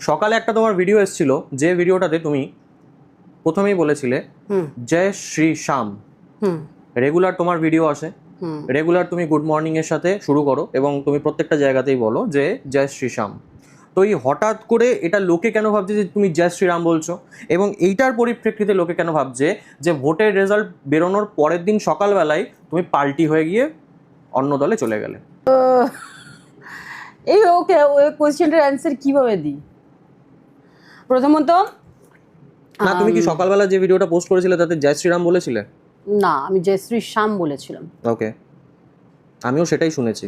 সকালে একটা তোমার ভিডিও এসেছিল, যে ভিডিওটাতে তুমি প্রথমেই বলেছিলে জয় শ্রী শ্যাম। রেগুলার তোমার ভিডিও আসে, রেগুলার তুমি গুড মর্নিং এর সাথে শুরু করো এবং তুমি প্রত্যেকটা জায়গাতেই বলো যে জয় শ্রী শ্যাম। তো এই হঠাৎ করে এটা লোকে কেন ভাবছে যে তুমি জয় শ্রীরাম বলছো, এবং এইটার পরিপ্রেক্ষিতে লোকে কেন ভাবছে যে ভোটের রেজাল্ট বেরোনোর পরের দিন সকালবেলায় তুমি পাল্টি হয়ে গিয়ে অন্য দলে চলে গেলে? এই ওকে ওই কোয়েশ্চেনটার অ্যান্সার কিভাবে দিই? প্রথমত না, তুমি কি সকালবেলা যে ভিডিওটা পোস্ট করেছিলে তাতে জয় শ্রীরাম বলেছিলে? না, আমি জয় শ্রী শ্যাম বলেছিলাম। ওকে, আমিও সেটাই শুনেছি।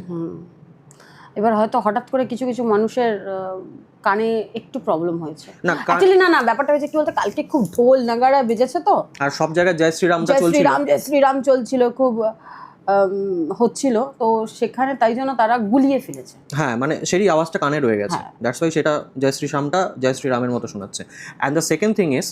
এবার হয়তো হঠাৎ করে কিছু কিছু মানুষের কানে একটু প্রবলেম হয়েছে। না অ্যাকচুয়ালি না ব্যাপারটা হয়েছে কি বলতে, কালকে খুব ঢোল নাগাড়া বেজেছে তো, আর সব জায়গায় জয় শ্রীরামটা চলছিল, জয় শ্রীরাম চলছিল, খুব হচ্ছিল, তো সেখানে তাই জন্য তারা গুলিয়ে ফেলেছে। হ্যাঁ, মানে সেই আওয়াজটা কানে রয়ে গেছে, দ্যাটস ওয়াই সেটা জয় শ্রী শ্যামটা জয় শ্রীরামের মতো শোনাচ্ছে। And the second thing is,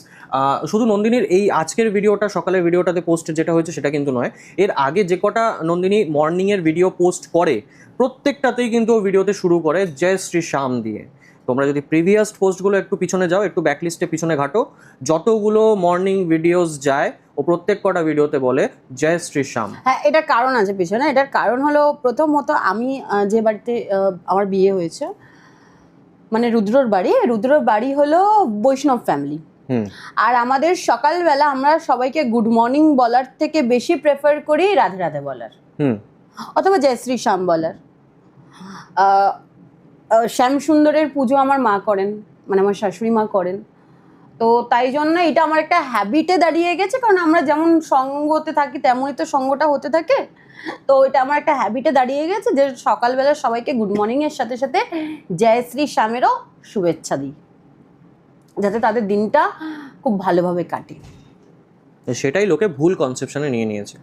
শুধু নন্দিনীর এই আজকের ভিডিওটা, সকালের ভিডিওটাতে পোস্ট যেটা হয়েছে সেটা কিন্তু নয়, এর আগে যে কটা নন্দিনী মর্নিংয়ের ভিডিও পোস্ট করে প্রত্যেকটাতেই কিন্তু ও ভিডিওতে শুরু করে জয় শ্রী শ্যাম দিয়ে। তোমরা যদি প্রিভিয়াস পোস্টগুলো একটু পিছনে যাও, একটু ব্যাকলিস্টে পিছনে ঘাটো, যতগুলো মর্নিং ভিডিওস যায় ও প্রত্যেক কটা ভিডিওতে বলে জয় শ্রী শ্যাম। হ্যাঁ, এটার কারণ আছে পিছনে। এটার কারণ হলো, প্রথমত আমি যে বাড়িতে আমার বিয়ে হয়েছে, মানে রুদ্রর বাড়ি হলো বৈষ্ণব ফ্যামিলি। আর আমাদের সকালবেলা আমরা সবাইকে গুড মর্নিং বলার থেকে বেশি প্রেফার করি রাধে রাধে বলার, অথবা জয় শ্রী শ্যাম বলার। শ্যাম সুন্দরের পুজো আমার মা করেন, মানে আমার শাশুড়ি মা করেন। তো তাই জন্য এটা আমার একটা হ্যাবিটে দাঁড়িয়ে গেছে, কারণ আমরা যেমন সঙ্গতে থাকি তেমনই তো সঙ্গটা হতে থাকে। তো এটা আমার একটা হ্যাবিটে দাঁড়িয়ে গেছে যে সকালবেলা সবাইকে গুড মর্নিং এর সাথে সাথে জয় শ্রী শ্যামেরও শুভেচ্ছা দিই, যাতে তাদের দিনটা খুব ভালোভাবে কাটে। সেটাই লোকে ভুল কনসেপশনে নিয়ে নিয়েছে।